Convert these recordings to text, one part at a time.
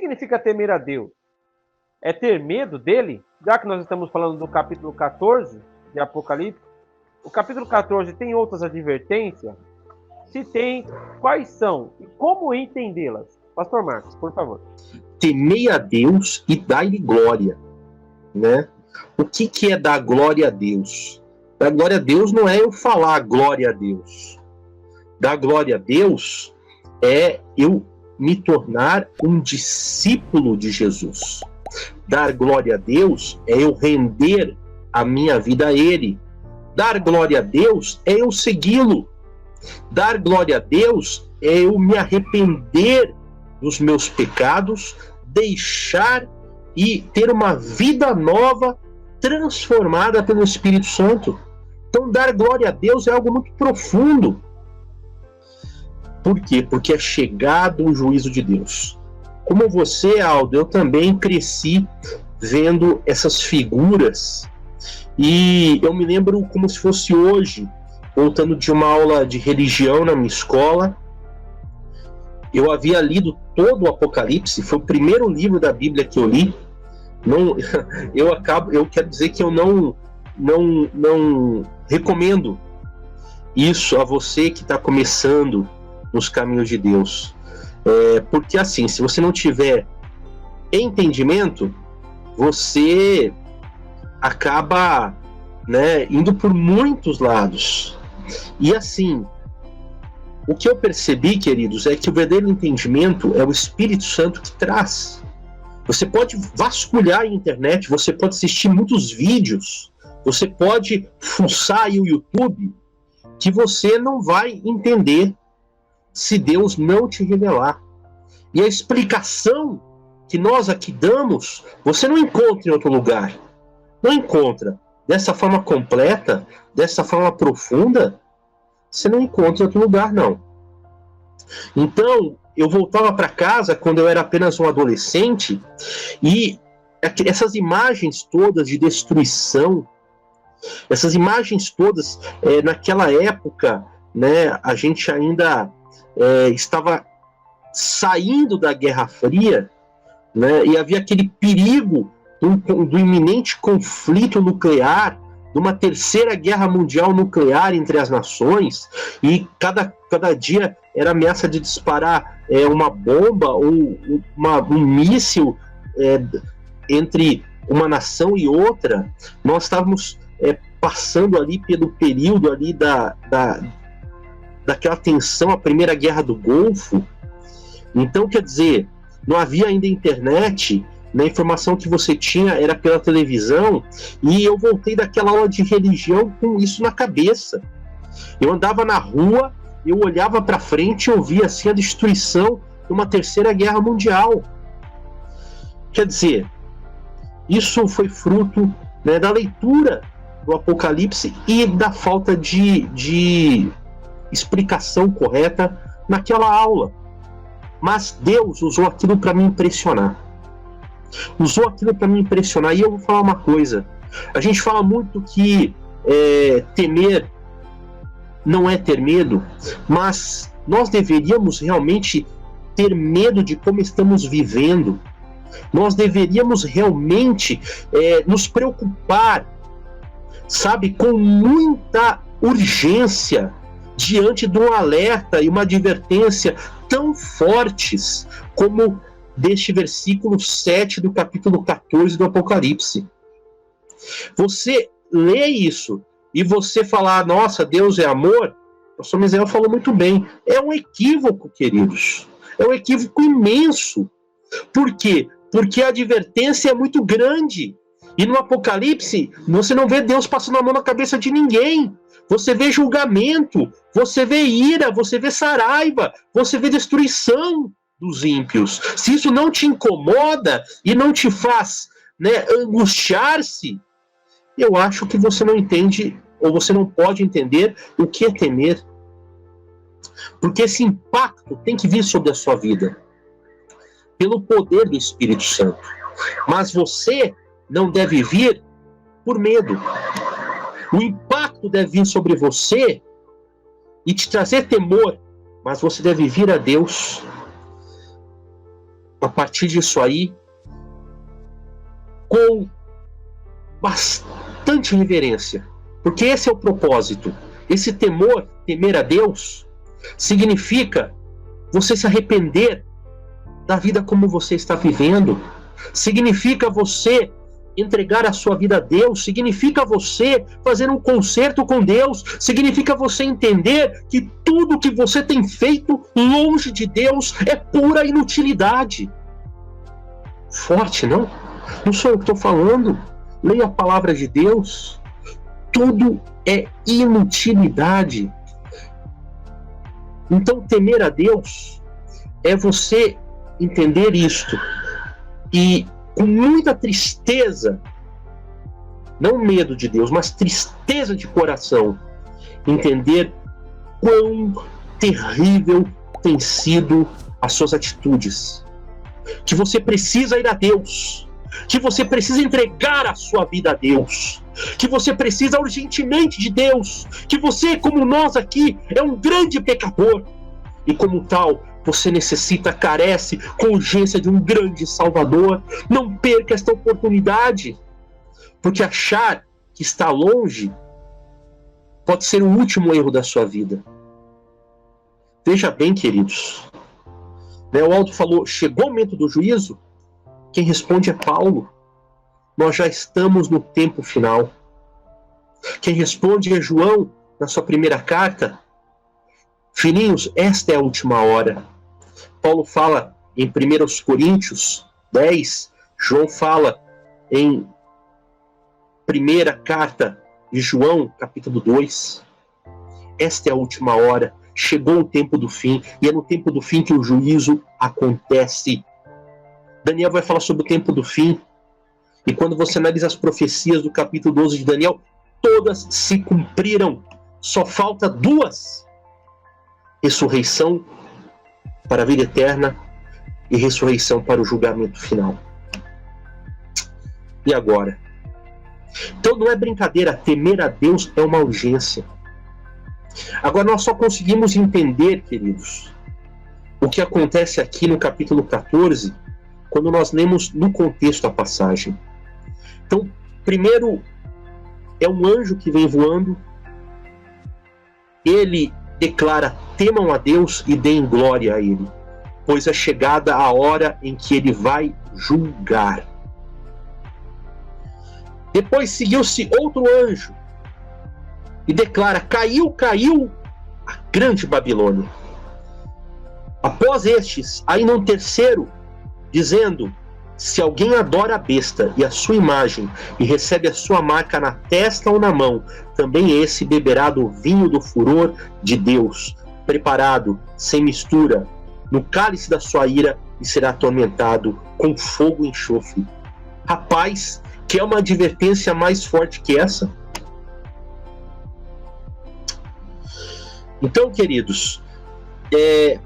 significa temer a Deus? É ter medo dele? Já que nós estamos falando do capítulo 14 de Apocalipse, o capítulo 14 tem outras advertências? Se tem, quais são? E como entendê-las? Pastor Marcos, por favor. Temei a Deus e dai-lhe glória, né? O que é dar glória a Deus? Dar glória a Deus não é eu falar glória a Deus. Dar glória a Deus é eu me tornar um discípulo de Jesus. Dar glória a Deus é eu render a minha vida a Ele. Dar glória a Deus é eu segui-lo. Dar glória a Deus é eu me arrepender dos meus pecados, deixar e ter uma vida nova transformada pelo Espírito Santo. Então, dar glória a Deus é algo muito profundo. Por quê? Porque é chegado o juízo de Deus. Como você, Aldo, eu também cresci vendo essas figuras. E eu me lembro como se fosse hoje, voltando de uma aula de religião na minha escola. Eu havia lido todo o Apocalipse, foi o primeiro livro da Bíblia que eu li. Eu quero dizer que eu não recomendo isso a você que está começando nos caminhos de Deus. Porque assim, se você não tiver entendimento, você acaba, né, indo por muitos lados. E assim, o que eu percebi, queridos, é que o verdadeiro entendimento é o Espírito Santo que traz. Você pode vasculhar a internet, você pode assistir muitos vídeos, você pode fuçar aí o YouTube, que você não vai entender se Deus não te revelar. E a explicação que nós aqui damos, você não encontra em outro lugar. Não encontra. Dessa forma completa, dessa forma profunda, você não encontra em outro lugar, não. Então, eu voltava para casa quando eu era apenas um adolescente, e essas imagens todas de destruição, essas imagens todas, naquela época, né, a gente ainda estava saindo da Guerra Fria, né, e havia aquele perigo do iminente conflito nuclear, de uma terceira guerra mundial nuclear entre as nações, e cada dia era ameaça de disparar uma bomba ou um míssil entre uma nação e outra. Nós estávamos passando ali pelo período ali daquela tensão, a Primeira Guerra do Golfo. Então, quer dizer, não havia ainda internet, né? A informação que você tinha era pela televisão, e eu voltei daquela aula de religião com isso na cabeça. Eu andava na rua, eu olhava para frente e eu via assim a destruição de uma terceira guerra mundial. Quer dizer, isso foi fruto, né, da leitura do Apocalipse e da falta de explicação correta naquela aula. Mas Deus usou aquilo para me impressionar. Usou aquilo para me impressionar. E eu vou falar uma coisa. A gente fala muito que temer não é ter medo, mas nós deveríamos realmente ter medo de como estamos vivendo. Nós deveríamos realmente nos preocupar, sabe, com muita urgência, diante de um alerta e uma advertência tão fortes como deste versículo 7 do capítulo 14 do Apocalipse. Você lê isso e você falar, nossa, Deus é amor, o pastor Misael falou muito bem, é um equívoco, queridos, é um equívoco imenso. Por quê? Porque a advertência é muito grande, e no Apocalipse você não vê Deus passando a mão na cabeça de ninguém. Você vê julgamento, você vê ira, você vê saraiva, você vê destruição dos ímpios. Se isso não te incomoda e não te faz, né, angustiar-se, eu acho que você não entende, ou você não pode entender o que é temer. Porque esse impacto tem que vir sobre a sua vida, pelo poder do Espírito Santo. Mas você não deve vir por medo. O impacto deve vir sobre você e te trazer temor, mas você deve vir a Deus. a partir disso aí com bastante reverência, porque esse é o propósito. Esse temor, temer a Deus, significa você se arrepender da vida como você está vivendo, significa você entregar a sua vida a Deus, significa você fazer um concerto com Deus, significa você entender que tudo que você tem feito longe de Deus é pura inutilidade. Forte, não? Não sou eu que estou falando. Leia a palavra de Deus. Tudo é inutilidade. Então, temer a Deus é você entender isto e, com muita tristeza, não medo de Deus, mas tristeza de coração, entender quão terrível tem sido as suas atitudes. Que você precisa ir a Deus, que você precisa entregar a sua vida a Deus, que você precisa urgentemente de Deus, que você, como nós aqui, é um grande pecador, e como tal, você necessita, carece com urgência de um grande Salvador. Não perca esta oportunidade, porque achar que está longe pode ser o último erro da sua vida. Veja bem, queridos, o Aldo falou, chegou o momento do juízo? Quem responde é Paulo. Nós já estamos no tempo final. Quem responde é João, na sua primeira carta. Filhinhos, esta é a última hora. Paulo fala em 1 Coríntios 10, João fala em primeira carta de João, capítulo 2. Esta é a última hora, chegou o tempo do fim, e é no tempo do fim que o juízo acontece. Daniel vai falar sobre o tempo do fim, e quando você analisa as profecias do capítulo 12 de Daniel, todas se cumpriram, só falta 2. Ressurreição para a vida eterna e ressurreição para o julgamento final. E agora? Então não é brincadeira, temer a Deus é uma urgência. Agora nós só conseguimos entender, queridos, o que acontece aqui no capítulo 14, quando nós lemos no contexto a passagem. Então, primeiro, é um anjo que vem voando, ele declara, temam a Deus e deem glória a Ele, pois é chegada a hora em que Ele vai julgar. Depois seguiu-se outro anjo e declara, caiu a grande Babilônia. Após estes, ainda um terceiro, dizendo, se alguém adora a besta e a sua imagem e recebe a sua marca na testa ou na mão, também esse beberá do vinho do furor de Deus, preparado, sem mistura, no cálice da sua ira, e será atormentado com fogo e enxofre. Rapaz, quer uma advertência mais forte que essa? Então, queridos,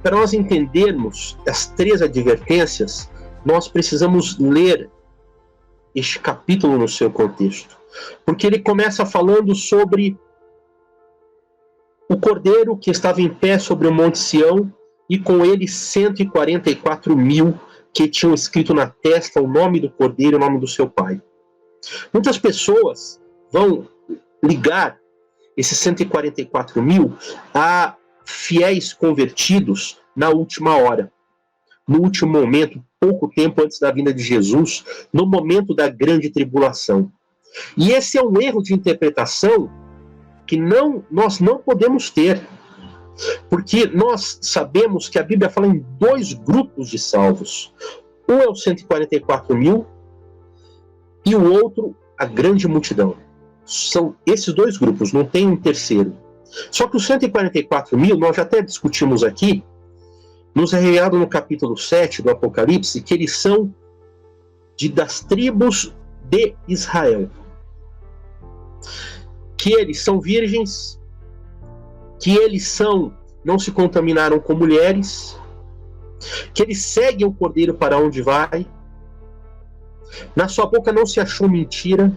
para nós entendermos as 3 advertências, nós precisamos ler este capítulo no seu contexto, porque ele começa falando sobre o cordeiro que estava em pé sobre o Monte Sião, e com ele 144.000 que tinham escrito na testa o nome do cordeiro e o nome do seu pai. Muitas pessoas vão ligar esses 144.000 a fiéis convertidos na última hora, no último momento, pouco tempo antes da vinda de Jesus, no momento da grande tribulação. E esse é um erro de interpretação que nós não podemos ter, porque nós sabemos que a Bíblia fala em 2 grupos de salvos. Um é os 144.000 e o outro, a grande multidão. São esses 2 grupos, não tem um terceiro. Só que os 144.000, nós já até discutimos aqui, nos é revelado no capítulo 7 do Apocalipse, que eles são das tribos de Israel. Que eles são virgens, que eles não se contaminaram com mulheres, que eles seguem o cordeiro para onde vai, na sua boca não se achou mentira.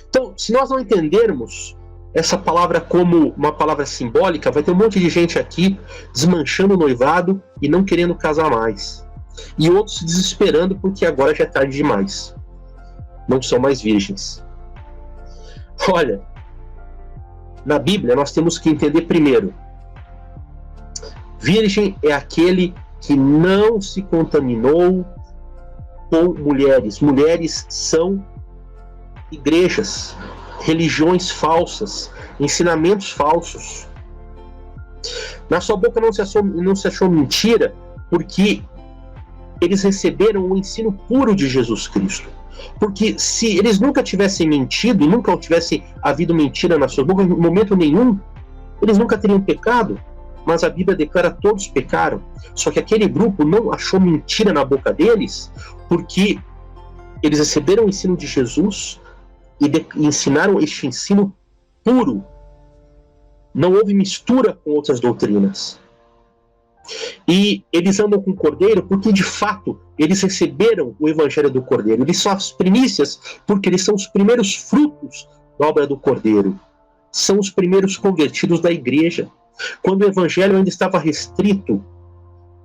Então, se nós não entendermos essa palavra como uma palavra simbólica, vai ter um monte de gente aqui desmanchando o noivado e não querendo casar mais. e outros se desesperando porque agora já é tarde demais. Não são mais virgens. Olha, na Bíblia nós temos que entender primeiro: virgem é aquele que não se contaminou com mulheres. Mulheres são igrejas, religiões falsas, ensinamentos falsos. Na sua boca não se achou mentira, porque eles receberam o ensino puro de Jesus Cristo. Porque se eles nunca tivessem mentido, nunca tivesse havido mentira na sua boca, em momento nenhum, eles nunca teriam pecado. Mas a Bíblia declara que todos pecaram. Só que aquele grupo não achou mentira na boca deles, porque eles receberam o ensino de Jesus e ensinaram este ensino puro. Não houve mistura com outras doutrinas. E eles andam com o Cordeiro porque, de fato, eles receberam o Evangelho do Cordeiro. Eles são as primícias porque eles são os primeiros frutos da obra do Cordeiro. São os primeiros convertidos da igreja. Quando o Evangelho ainda estava restrito,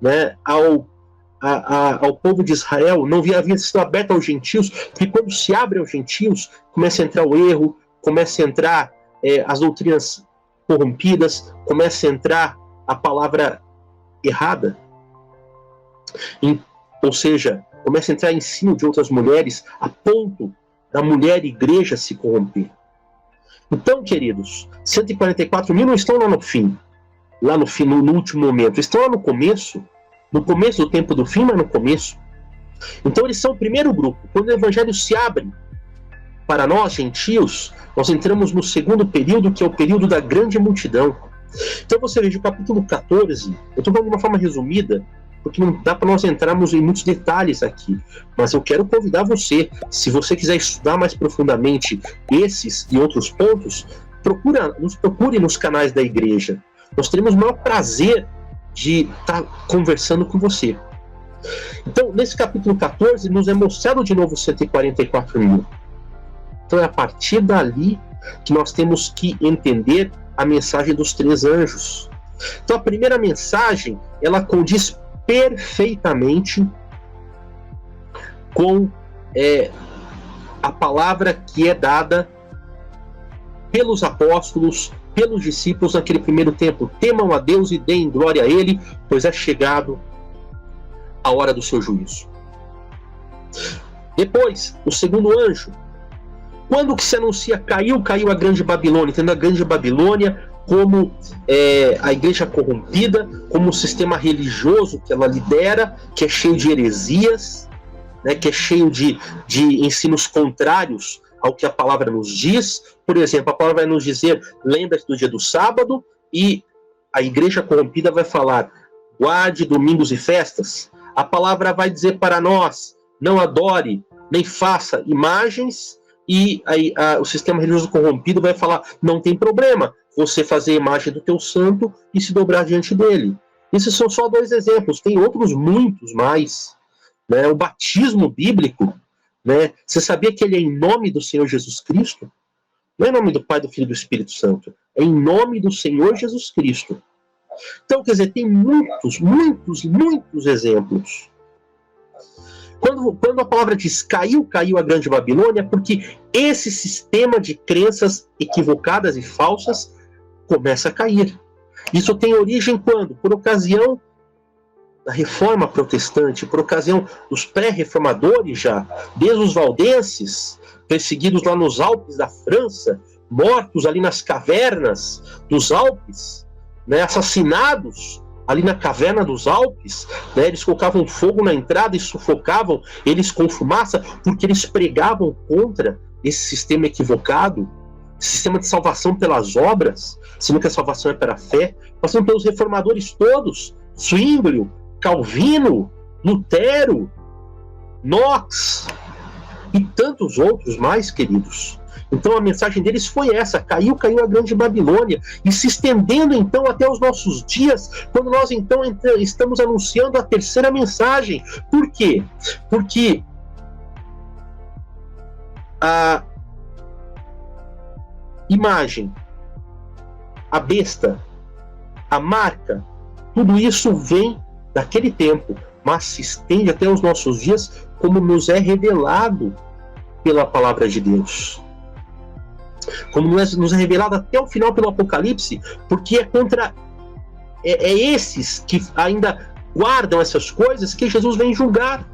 né, ao povo de Israel, não havia sido aberto aos gentios, porque quando se abre aos gentios, começa a entrar o erro, começa a entrar as doutrinas corrompidas, começa a entrar a palavra errada, ou seja, começa a entrar ensino de outras mulheres, a ponto da mulher igreja se corromper. Então, queridos, 144 mil não estão lá no fim, no último momento, estão lá no começo do tempo do fim, mas no começo. Então eles são o primeiro grupo. Quando o evangelho se abre para nós, gentios, nós entramos no segundo período, que é o período da grande multidão. Então você veja o capítulo 14, eu estou falando de uma forma resumida, porque não dá para nós entrarmos em muitos detalhes aqui, mas eu quero convidar você, se você quiser estudar mais profundamente esses e outros pontos, nos procure nos canais da igreja. Nós teremos o maior prazer de estar conversando com você. Então, nesse capítulo 14, nos é mostrado de novo 144 mil. Então é a partir dali que nós temos que entender a mensagem dos 3 anjos. Então a primeira mensagem, ela condiz perfeitamente com a palavra que é dada pelos apóstolos, pelos discípulos naquele primeiro tempo. Temam a Deus e deem glória a Ele, pois é chegado a hora do seu juízo. Depois, o segundo anjo. Quando que se anuncia caiu a grande Babilônia, tendo a grande Babilônia como a igreja corrompida, como o sistema religioso que ela lidera, que é cheio de heresias, né, que é cheio de ensinos contrários ao que a palavra nos diz. Por exemplo, a palavra vai nos dizer, lembra-te do dia do sábado, e a igreja corrompida vai falar, guarde domingos e festas. A palavra vai dizer para nós, não adore, nem faça imagens, e o sistema religioso corrompido vai falar, não tem problema você fazer a imagem do teu santo e se dobrar diante dele. Esses são só 2 exemplos, tem outros muitos mais. Né? O batismo bíblico, né? Você sabia que ele é em nome do Senhor Jesus Cristo? Não é em nome do Pai, do Filho e do Espírito Santo, é em nome do Senhor Jesus Cristo. Então, quer dizer, tem muitos exemplos. Quando a palavra diz caiu a grande Babilônia, porque esse sistema de crenças equivocadas e falsas começa a cair. Isso tem origem quando? Por ocasião da Reforma Protestante, por ocasião dos pré-reformadores já, desde os valdenses, perseguidos lá nos Alpes da França, mortos ali nas cavernas dos Alpes, né, assassinados ali na caverna dos Alpes, né, eles colocavam fogo na entrada e sufocavam eles com fumaça, porque eles pregavam contra esse sistema equivocado, sistema de salvação pelas obras, sendo que a salvação é pela fé, passando pelos reformadores todos, Zwinglio, Calvino, Lutero, Knox e tantos outros mais, queridos. Então a mensagem deles foi essa, caiu a grande Babilônia, e se estendendo então até os nossos dias, quando nós então estamos anunciando a terceira mensagem. Por quê? Porque a imagem, a besta, a marca, tudo isso vem daquele tempo, mas se estende até os nossos dias, como nos é revelado pela palavra de Deus. Como nos é revelado até o final pelo Apocalipse, porque é contra esses que ainda guardam essas coisas que Jesus vem julgar.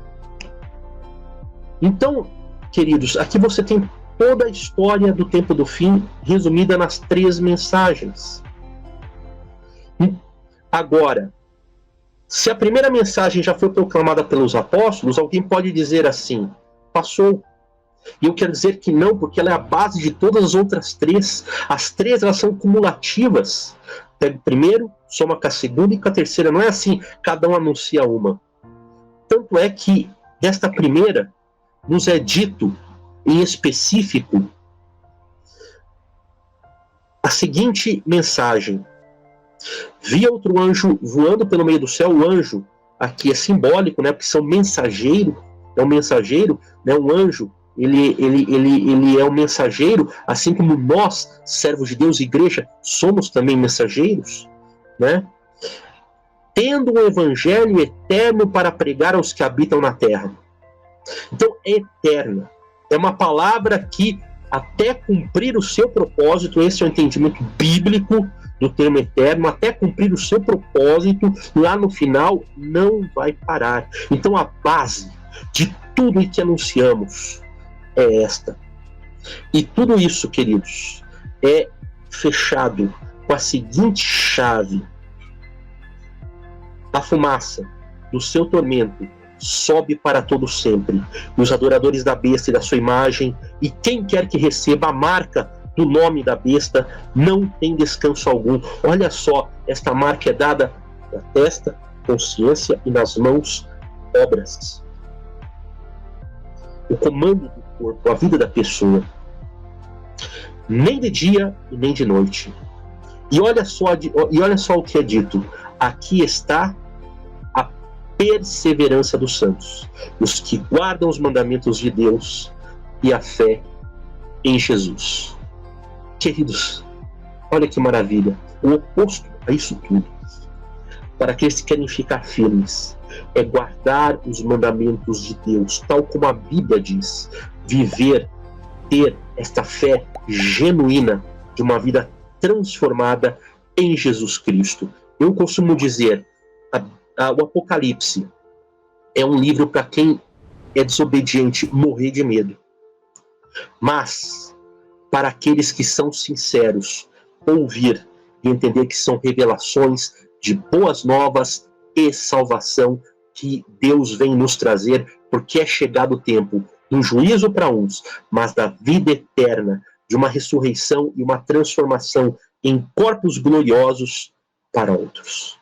Então, queridos, aqui você tem toda a história do tempo do fim resumida nas 3 mensagens. Agora, se a primeira mensagem já foi proclamada pelos apóstolos, alguém pode dizer assim: passou. E eu quero dizer que não, porque ela é a base de todas as outras 3. As 3, elas são cumulativas. Pega o primeiro, soma com a segunda e com a terceira. Não é assim, cada um anuncia uma. Tanto é que desta primeira nos é dito em específico a seguinte mensagem: vi outro anjo voando pelo meio do céu. O anjo aqui é simbólico, né, porque são mensageiro, é um mensageiro, né, um anjo, ele é um mensageiro, assim como nós, servos de Deus, igreja, somos também mensageiros, né? Tendo um evangelho eterno para pregar aos que habitam na terra. Então, é eterna. É uma palavra que, até cumprir o seu propósito, esse é o entendimento bíblico do termo eterno, até cumprir o seu propósito, lá no final, não vai parar. Então, a base de tudo o que anunciamos é esta. E tudo isso, queridos, é fechado com a seguinte chave: a fumaça do seu tormento sobe para todo sempre, e os adoradores da besta e da sua imagem, e quem quer que receba a marca do nome da besta, não tem descanso algum. Olha só, esta marca é dada na testa, consciência, e nas mãos, obras. O comando do corpo, a vida da pessoa. Nem de dia e nem de noite. E olha só o que é dito: aqui está a perseverança dos santos, os que guardam os mandamentos de Deus e a fé em Jesus. Queridos, olha que maravilha. O oposto a isso tudo, para aqueles que querem ficar firmes, é guardar os mandamentos de Deus, tal como a Bíblia diz. Viver, ter esta fé genuína de uma vida transformada em Jesus Cristo. Eu costumo dizer, o Apocalipse é um livro para quem é desobediente morrer de medo. Mas, para aqueles que são sinceros, ouvir e entender que são revelações de boas novas e salvação que Deus vem nos trazer, porque é chegado o tempo do juízo para uns, mas da vida eterna, de uma ressurreição e uma transformação em corpos gloriosos para outros.